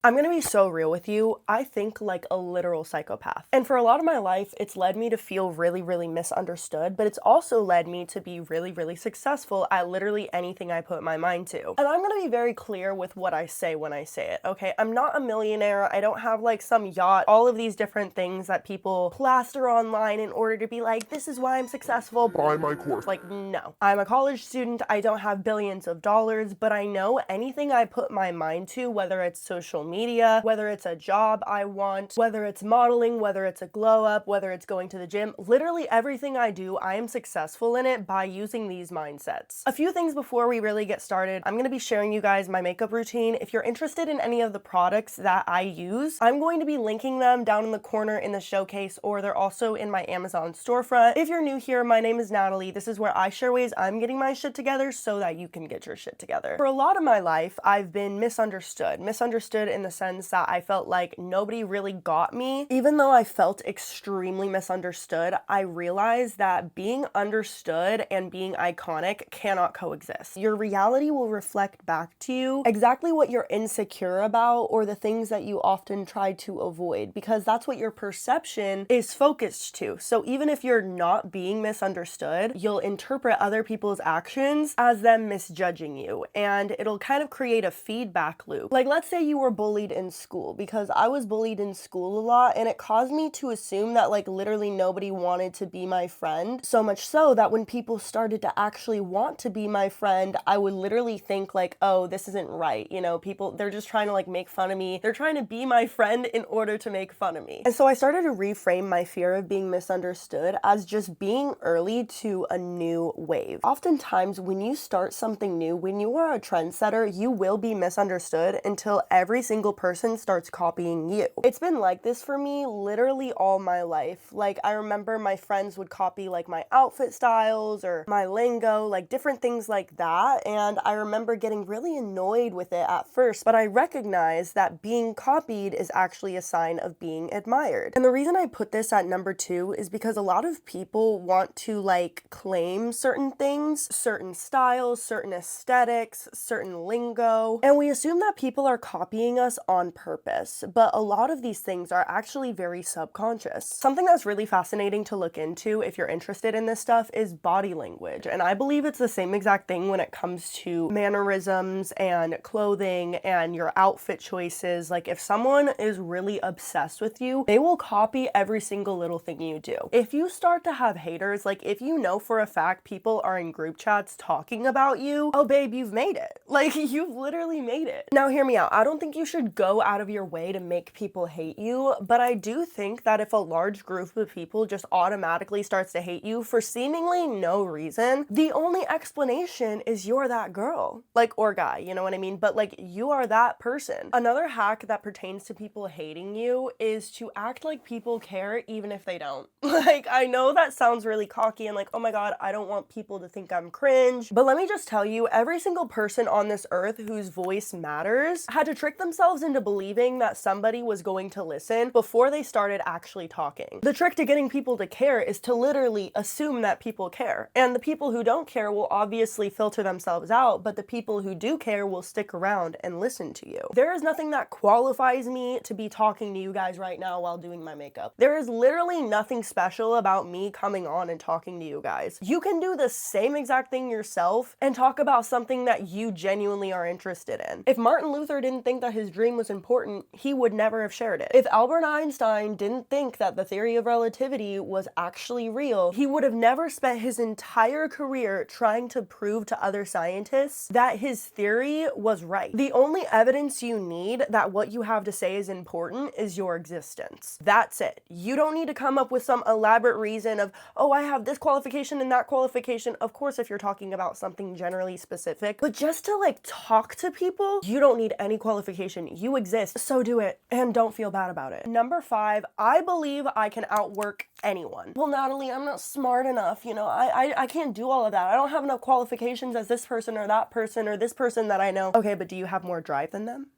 I'm gonna be so real with you. I think like a literal psychopath. And for a lot of my life, it's led me to feel really, really misunderstood, but it's also led me to be really, really successful at literally anything I put my mind to. And I'm gonna be very clear with what I say when I say it, okay? I'm not a millionaire. I don't have like some yacht, all of these different things that people plaster online in order to be like, this is why I'm successful. Buy my course. Like, no. I'm a college student. I don't have billions of dollars, but I know anything I put my mind to, whether it's social media, whether it's a job I want, whether it's modeling, whether it's a glow up, whether it's going to the gym, literally everything I do, I am successful in it by using these mindsets. A few things before we really get started. I'm going to be sharing you guys my makeup routine. If you're interested in any of the products that I use, I'm going to be linking them down in the corner in the showcase, or they're also in my Amazon storefront. If you're new here, my name is Natalie. This is where I share ways I'm getting my shit together so that you can get your shit together. For a lot of my life, I've been misunderstood in the sense that I felt like nobody really got me. Even though I felt extremely misunderstood, I realized that being understood and being iconic cannot coexist. Your reality will reflect back to you exactly what you're insecure about or the things that you often try to avoid, because that's what your perception is focused to. So even if you're not being misunderstood, you'll interpret other people's actions as them misjudging you, and it'll kind of create a feedback loop. Like, let's say you were bullied in school, because I was bullied in school a lot, and it caused me to assume that like literally nobody wanted to be my friend, so much so that when people started to actually want to be my friend, I would literally think like, oh, this isn't right, you know, people, they're just trying to like make fun of me, they're trying to be my friend in order to make fun of me. And so I started to reframe my fear of being misunderstood as just being early to a new wave. Oftentimes when you start something new, when you are a trendsetter, you will be misunderstood until every single person starts copying you. It's been like this for me literally all my life. Like, I remember my friends would copy like my outfit styles or my lingo, like different things like that, and I remember getting really annoyed with it at first, but I recognized that being copied is actually a sign of being admired. And the reason I put this at number 2 is because a lot of people want to like claim certain things, certain styles, certain aesthetics, certain lingo, and we assume that people are copying us on purpose, but a lot of these things are actually very subconscious. Something that's really fascinating to look into if you're interested in this stuff is body language, and I believe it's the same exact thing when it comes to mannerisms and clothing and your outfit choices. Like, if someone is really obsessed with you, they will copy every single little thing you do. If you start to have haters, like if you know for a fact people are in group chats talking about you, oh babe, you've made it. Like, you've literally made it. Now hear me out. I don't think you should go out of your way to make people hate you, but I do think that if a large group of people just automatically starts to hate you for seemingly no reason, the only explanation is you're that girl, like, or guy, you know what I mean? But like, you are that person. Another hack that pertains to people hating you is to act like people care even if they don't. Like, I know that sounds really cocky and like, oh my god, I don't want people to think I'm cringe, but let me just tell you, every single person on this earth whose voice matters had to trick themselves into believing that somebody was going to listen before they started actually talking. The trick to getting people to care is to literally assume that people care, and the people who don't care will obviously filter themselves out, but the people who do care will stick around and listen to you. There is nothing that qualifies me to be talking to you guys right now while doing my makeup. There is literally nothing special about me coming on and talking to you guys. You can do the same exact thing yourself and talk about something that you genuinely are interested in. If Martin Luther didn't think that his dream was important, he would never have shared it. If Albert Einstein didn't think that the theory of relativity was actually real, he would have never spent his entire career trying to prove to other scientists that his theory was right. The only evidence you need that what you have to say is important is your existence. That's it. You don't need to come up with some elaborate reason of, oh, I have this qualification and that qualification. Of course, if you're talking about something generally specific, but just to like talk to people, you don't need any qualification. You exist, so do it and don't feel bad about it. Number 5, I believe I can outwork anyone. Well, Natalie, I'm not smart enough, you know, I can't do all of that. I don't have enough qualifications as this person or that person or this person that I know. Okay, but do you have more drive than them?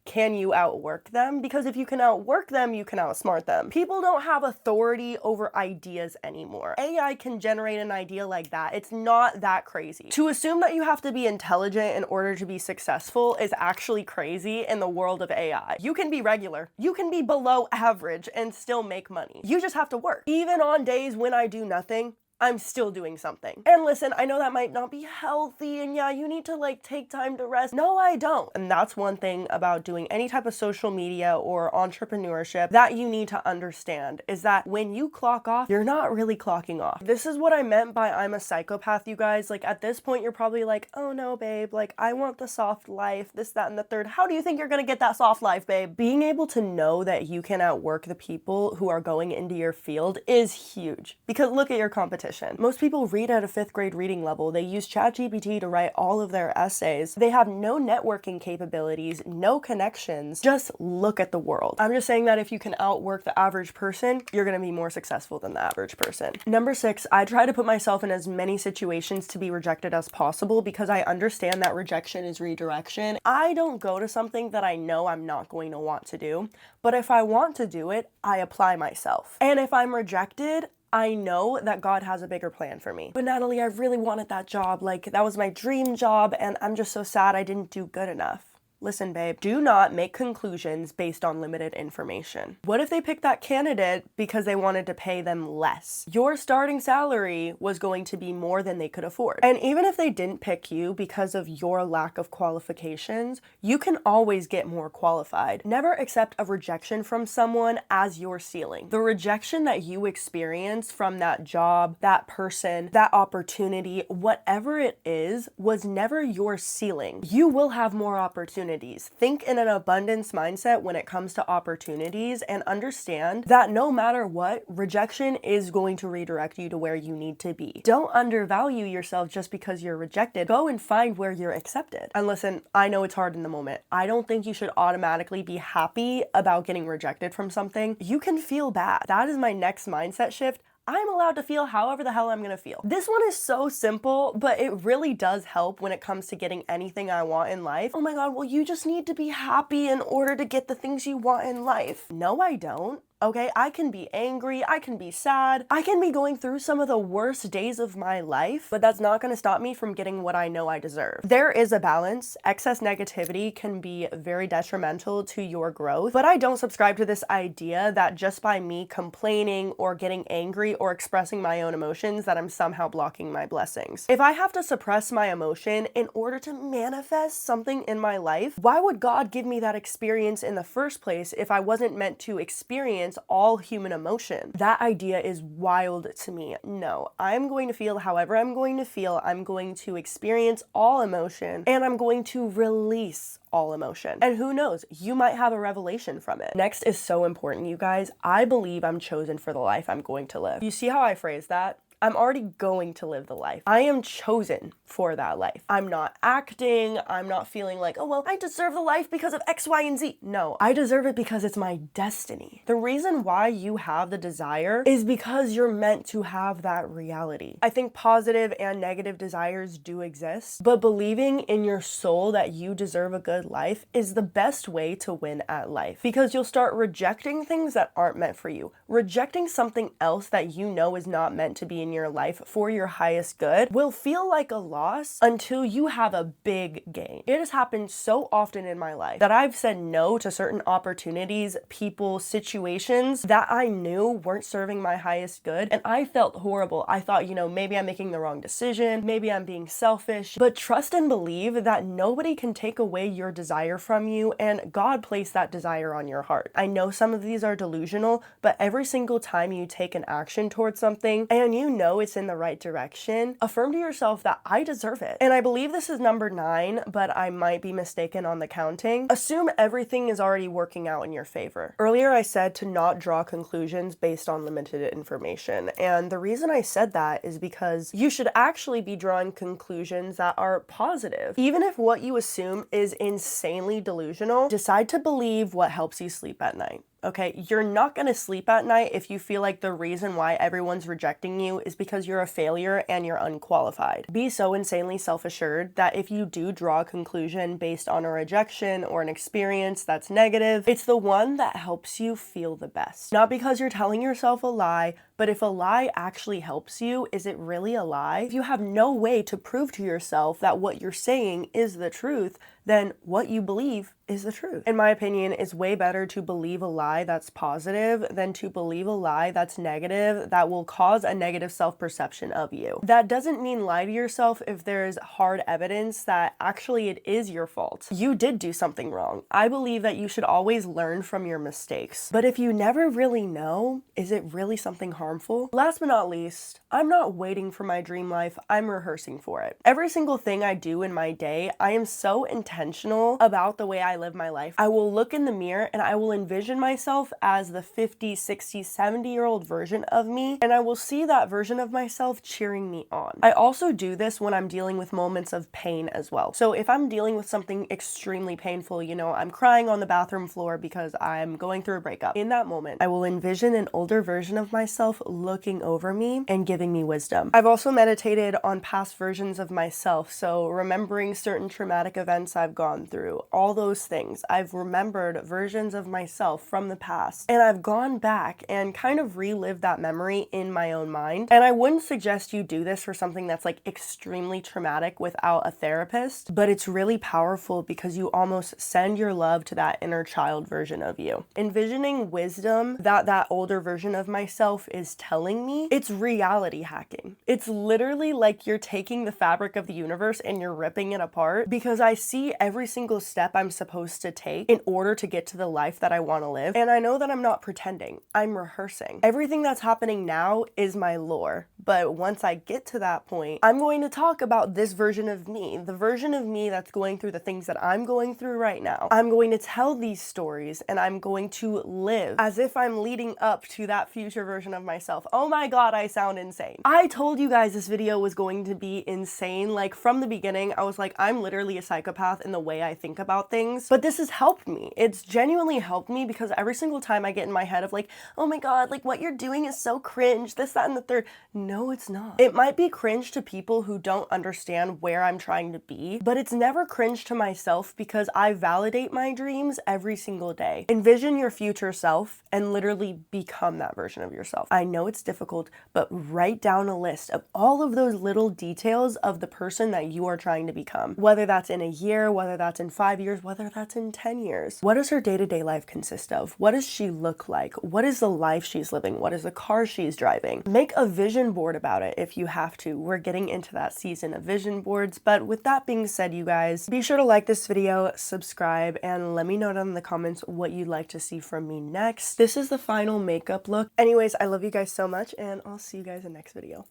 can you outwork them? Because if you can outwork them, you can outsmart them. People don't have authority over ideas anymore. AI can generate an idea like that. It's not that crazy. To assume that you have to be intelligent in order to be successful is actually crazy in the world of AI. You can be regular. You can be below average and still make money. You just have to work. Even on days when I do nothing, I'm still doing something. And listen, I know that might not be healthy, and yeah, you need to like take time to rest. No, I don't. And that's one thing about doing any type of social media or entrepreneurship that you need to understand, is that when you clock off, you're not really clocking off. This is what I meant by I'm a psychopath, you guys. Like at this point, you're probably like, oh no, babe, like I want the soft life, this, that, and the third. How do you think you're gonna get that soft life, babe? Being able to know that you can outwork the people who are going into your field is huge, because look at your competition. Most people read at a 5th grade reading level. They use ChatGPT to write all of their essays. They have no networking capabilities, no connections. Just look at the world. I'm just saying that if you can outwork the average person, you're gonna be more successful than the average person. Number 6, I try to put myself in as many situations to be rejected as possible because I understand that rejection is redirection. I don't go to something that I know I'm not going to want to do, but if I want to do it, I apply myself. And if I'm rejected, I know that God has a bigger plan for me. But Natalie, I really wanted that job. Like, that was my dream job, and I'm just so sad I didn't do good enough. Listen, babe, do not make conclusions based on limited information. What if they picked that candidate because they wanted to pay them less? Your starting salary was going to be more than they could afford. And even if they didn't pick you because of your lack of qualifications, you can always get more qualified. Never accept a rejection from someone as your ceiling. The rejection that you experience from that job, that person, that opportunity, whatever it is, was never your ceiling. You will have more opportunities. Think in an abundance mindset when it comes to opportunities, and understand that no matter what, rejection is going to redirect you to where you need to be. Don't undervalue yourself just because you're rejected. Go and find where you're accepted. And listen, I know it's hard in the moment. I don't think you should automatically be happy about getting rejected from something. You can feel bad. That is my next mindset shift. I'm allowed to feel however the hell I'm gonna feel. This one is so simple, but it really does help when it comes to getting anything I want in life. Oh my God, well, you just need to be happy in order to get the things you want in life. No, I don't. Okay, I can be angry, I can be sad, I can be going through some of the worst days of my life, but that's not gonna stop me from getting what I know I deserve. There is a balance. Excess negativity can be very detrimental to your growth, but I don't subscribe to this idea that just by me complaining or getting angry or expressing my own emotions that I'm somehow blocking my blessings. If I have to suppress my emotion in order to manifest something in my life, why would God give me that experience in the first place if I wasn't meant to experience all human emotion? That idea is wild to me. No, I'm going to feel however I'm going to feel. I'm going to experience all emotion, and I'm going to release all emotion. And who knows, you might have a revelation from it. Next is so important, you guys. I believe I'm chosen for the life I'm going to live. You see how I phrase that? I'm already going to live the life. I am chosen for that life. I'm not acting. I'm not feeling like, oh, well, I deserve the life because of X, Y, and Z. No, I deserve it because it's my destiny. The reason why you have the desire is because you're meant to have that reality. I think positive and negative desires do exist, but believing in your soul that you deserve a good life is the best way to win at life, because you'll start rejecting things that aren't meant for you. Rejecting something else that you know is not meant to be in your life for your highest good will feel like a loss until you have a big gain. It has happened so often in my life that I've said no to certain opportunities, people, situations that I knew weren't serving my highest good, and I felt horrible. I thought, maybe I'm making the wrong decision, maybe I'm being selfish, but trust and believe that nobody can take away your desire from you, and God placed that desire on your heart. I know some of these are delusional, but every single time you take an action towards something and you know it's in the right direction, affirm to yourself that I deserve it. And I believe this is number 9, but I might be mistaken on the counting. Assume everything is already working out in your favor. Earlier I said to not draw conclusions based on limited information, and the reason I said that is because you should actually be drawing conclusions that are positive. Even if what you assume is insanely delusional, decide to believe what helps you sleep at night. okay? You're not gonna sleep at night if you feel like the reason why everyone's rejecting you is because you're a failure and you're unqualified. Be so insanely self-assured that if you do draw a conclusion based on a rejection or an experience that's negative, it's the one that helps you feel the best. Not because you're telling yourself a lie, but if a lie actually helps you, is it really a lie? If you have no way to prove to yourself that what you're saying is the truth, then what you believe is the truth. In my opinion, it's way better to believe a lie that's positive than to believe a lie that's negative that will cause a negative self-perception of you. That doesn't mean lie to yourself if there's hard evidence that actually it is your fault. You did do something wrong. I believe that you should always learn from your mistakes. But if you never really know, is it really something harmful? Last but not least, I'm not waiting for my dream life, I'm rehearsing for it. Every single thing I do in my day, I am so intentional about the way I live my life. I will look in the mirror and I will envision myself as the 50, 60, 70-year-old version of me, and I will see that version of myself cheering me on. I also do this when I'm dealing with moments of pain as well. So if I'm dealing with something extremely painful, you know, I'm crying on the bathroom floor because I'm going through a breakup. In that moment, I will envision an older version of myself looking over me and giving me wisdom. I've also meditated on past versions of myself, so remembering certain traumatic events I've gone through, all those things. I've remembered versions of myself from the past, and I've gone back and kind of relived that memory in my own mind. And I wouldn't suggest you do this for something that's like extremely traumatic without a therapist, but it's really powerful because you almost send your love to that inner child version of you. Envisioning wisdom that older version of myself is telling me, it's reality hacking. It's literally like you're taking the fabric of the universe and you're ripping it apart, because I see every single step I'm supposed to take in order to get to the life that I want to live. And I know that I'm not pretending, I'm rehearsing. Everything that's happening now is my lore, but once I get to that point, I'm going to talk about this version of me, the version of me that's going through the things that I'm going through right now. I'm going to tell these stories and I'm going to live as if I'm leading up to that future version of myself. Oh my god, I sound insane. I told you guys this video was going to be insane. Like from the beginning, I was like, I'm literally a psychopath in the way I think about things, but this has helped me. It's genuinely helped me because every single time I get in my head of like, oh my god, like what you're doing is so cringe, this, that, and the third. No, it's not. It might be cringe to people who don't understand where I'm trying to be, but it's never cringe to myself because I validate my dreams every single day. Envision your future self and literally become that version of yourself. I know it's difficult, but write down a list of all of those little details of the person that you are trying to become. Whether that's in a year, whether that's in 5 years, whether that's in 10 years. What does her day-to-day life consist of? What does she look like? What is the life she's living? What is the car she's driving? Make a vision board about it if you have to. We're getting into that season of vision boards, but with that being said, you guys, be sure to like this video, subscribe, and let me know down in the comments what you'd like to see from me next. This is the final makeup look. Anyways, I love you guys so much, and I'll see you guys in the next video.